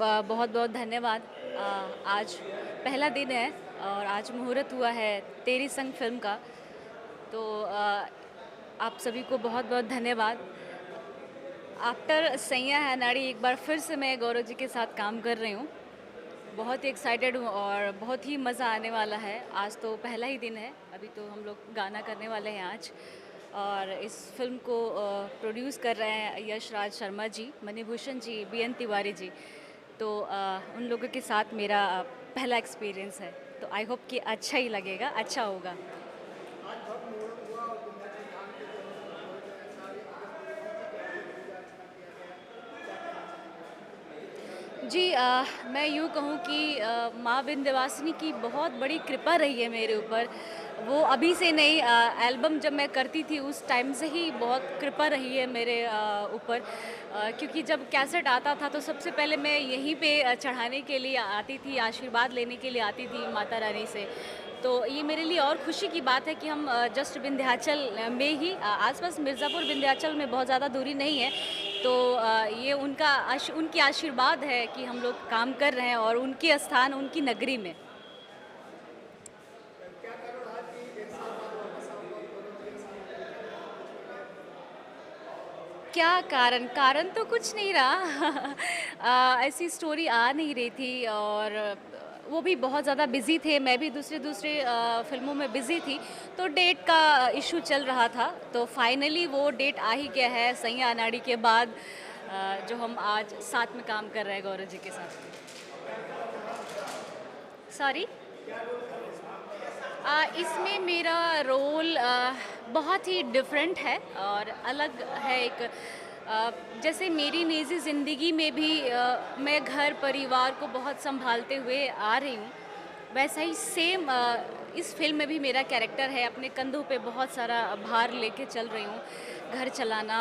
बहुत बहुत धन्यवाद। आज पहला दिन है और आज मुहूर्त हुआ है तेरी संग फिल्म का। तो आप सभी को बहुत बहुत धन्यवाद। आफ्टर सैया है नाड़ी एक बार फिर से मैं गौरव जी के साथ काम कर रही हूँ। बहुत ही एक्साइटेड हूँ और बहुत ही मज़ा आने वाला है। आज तो पहला ही दिन है, अभी तो हम लोग गाना करने वाले हैं आज। और इस फिल्म को प्रोड्यूस कर रहे हैं यश राज शर्मा जी, मणिभूषण जी, बीएन तिवारी जी। तो उन लोगों के साथ मेरा पहला एक्सपीरियंस है, तो आई होप कि अच्छा ही लगेगा, अच्छा होगा। आज भव्य मुहूर्त हुआ और विंध्याचल धाम के दोनों तरफ लोग हैं, सारी अगस्त पूर्णिमा की तैयारी में पूजा अर्चना किया गया है। क्या कहना चाहेंगे? जी मैं यूँ कहूँ कि माँ विंध्यवासिनी की बहुत बड़ी कृपा रही है मेरे ऊपर। वो अभी से नहीं, एल्बम जब मैं करती थी उस टाइम से ही बहुत कृपा रही है मेरे ऊपर। क्योंकि जब कैसेट आता था तो सबसे पहले मैं यहीं पे चढ़ाने के लिए आती थी, आशीर्वाद लेने के लिए आती थी माता रानी से। तो ये मेरे लिए और खुशी की बात है कि हम जस्ट विंध्याचल में ही, आसपास मिर्ज़ापुर विंध्याचल में बहुत ज़्यादा दूरी नहीं है। तो ये उनकी आशीर्वाद है कि हम लोग काम कर रहे हैं और उनके स्थान, उनकी नगरी में। क्या कारण रहा कि एक साल बाद वापस आप और गौरव जी एक साथ हैं? क्या कारण कुछ बताएं? क्या कारण? कारण तो कुछ नहीं रहा। ऐसी स्टोरी आ नहीं रही थी और वो भी बहुत ज़्यादा बिज़ी थे, मैं भी दूसरे दूसरे फ़िल्मों में बिज़ी थी, तो डेट का इशू चल रहा था। तो फाइनली वो डेट आ ही गया है सैया अनाड़ी के बाद, जो हम आज साथ में काम कर रहे हैं गौरव जी के साथ। सॉरी? इसमें मेरा रोल बहुत ही डिफरेंट है और अलग है। एक जैसे मेरी निजी ज़िंदगी में भी मैं घर परिवार को बहुत संभालते हुए आ रही हूँ, वैसा ही सेम इस फिल्म में भी मेरा कैरेक्टर है। अपने कंधों पे बहुत सारा भार लेके चल रही हूँ, घर चलाना,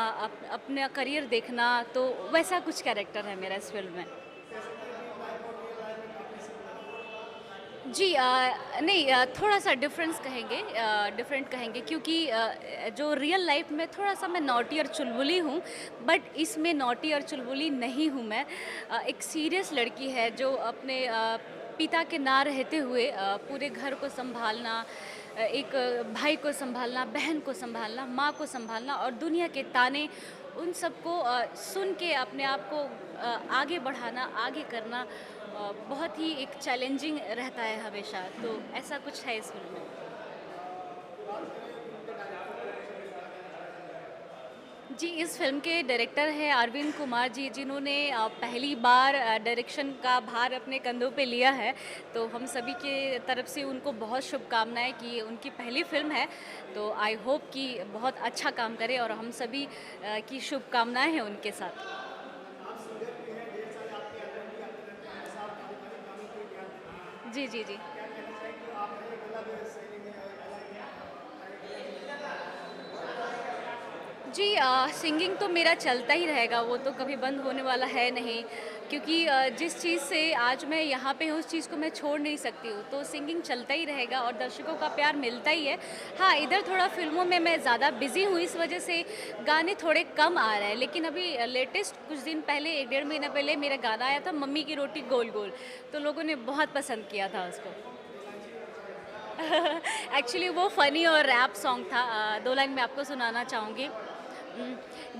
अपना करियर देखना, तो वैसा कुछ कैरेक्टर है मेरा इस फिल्म में। जैसे कि रील लाइफ और रियल लाइफ में काफ़ी सिमिलर है। जी नहीं, थोड़ा-सा डिफरेंट कहेंगे क्योंकि जो रियल लाइफ में थोड़ा-सा मैं नॉटी और चुलबुली हूँ, बट इसमें नॉटी और चुलबुली नहीं हूँ मैं। एक सीरियस लड़की है जो अपने पिता के ना रहते हुए पूरे घर को सँभालना, एक भाई को सँभालना, बहन को सँभालना, माँ को सँभालना और दुनिया के ताने उन सबको सुन के अपने आप को आगे बढ़ाना, आगे करना बहुत ही एक चैलेंजिंग रहता है हमेशा। तो ऐसा कुछ है इस फ़िल्म में। बात करें फिल्म के डायरेक्टर की, उनसे भी क्या कहना चाहेंगे? जी, इस फ़िल्म के डायरेक्टर हैं अरविंद कुमार जी, जिन्होंने पहली बार डायरेक्शन का भार अपने कंधों पे लिया है। तो हम सभी के तरफ से उनको बहुत शुभकामनाएँ कि ये उनकी पहली फ़िल्म है। तो आई होप कि बहुत अच्छा काम करें और हम सभी की शुभकामनाएँ हैं उनके साथ। आप सिंगर भी हैं, ढेर सारे आपके एल्बम भी आते रहते हैं, हमेशा आप पारिवारिक गानों पे ध्यान देती हैं। जी, जी, जी। क्या कहना चाहेंगे? आपने एक अलग शैली में और एक अलग टाइप के गाने जी सिंगिंग तो मेरा चलता ही रहेगा, वो तो कभी बंद होने वाला है नहीं, क्योंकि जिस चीज़ से आज मैं यहाँ पे हूँ उस चीज़ को मैं छोड़ नहीं सकती हूँ। तो सिंगिंग चलता ही रहेगा और दर्शकों का प्यार मिलता ही है। हाँ, इधर थोड़ा फ़िल्मों में मैं ज़्यादा बिज़ी हूँ, इस वजह से गाने थोड़े कम आ रहे हैं। लेकिन अभी लेटेस्ट कुछ दिन पहले, 1 डेढ़ महीना पहले मेरा गाना आया था, मम्मी की रोटी गोल गोल, तो लोगों ने बहुत पसंद किया था उसको। 2 लाइन सुनाना चाहेंगे? एक्चुअली वो फ़नी और रैप सॉन्ग था। 2 लाइन मैं आपको सुनाना चाहूँगी।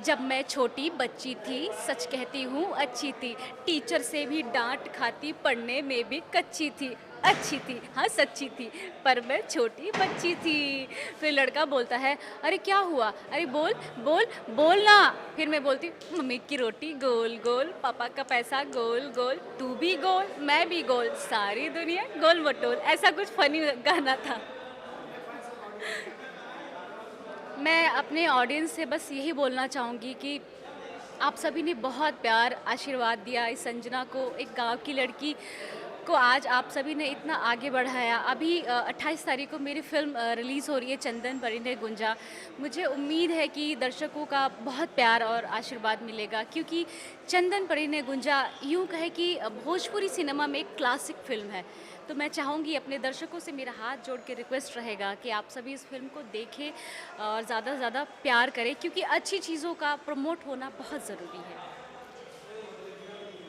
जब मैं छोटी बच्ची थी, सच कहती हूँ अच्छी थी, टीचर से भी डाँट खाती, पढ़ने में भी कच्ची थी, अच्छी थी, हाँ सच्ची थी, पर मैं छोटी बच्ची थी। फिर लड़का बोलता है, अरे क्या हुआ? अरे बोल, बोल, बोल ना। फिर मैं बोलती, मम्मी की रोटी गोल गोल, पापा का पैसा गोल गोल, तू भी गोल, मैं भी गोल, सारी दुनिया गोल मटोल। ऐसा कुछ फ़नी गाना था। अपने फैंस और ऑडियंस से क्या कहना चाहेंगे? मैं अपने ऑडियंस से बस यही बोलना चाहूँगी कि आप सभी ने बहुत प्यार, आशीर्वाद दिया इस संजना को, एक गाँव की लड़की को आज आप सभी ने इतना आगे बढ़ाया। अभी 28 तारीख को मेरी फ़िल्म रिलीज़ हो रही है, चंदन परी ने गुंजा। मुझे उम्मीद है कि दर्शकों का बहुत प्यार और आशीर्वाद मिलेगा, क्योंकि चंदन परी ने गुंजा यूँ कहे कि भोजपुरी सिनेमा में एक क्लासिक फ़िल्म है। तो मैं चाहूँगी, अपने दर्शकों से मेरा हाथ जोड़ के रिक्वेस्ट रहेगा कि आप सभी इस फ़िल्म को देखें और ज़्यादा से ज़्यादा प्यार करें, क्योंकि अच्छी चीज़ों का प्रमोट होना बहुत ज़रूरी है।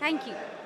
Thank you.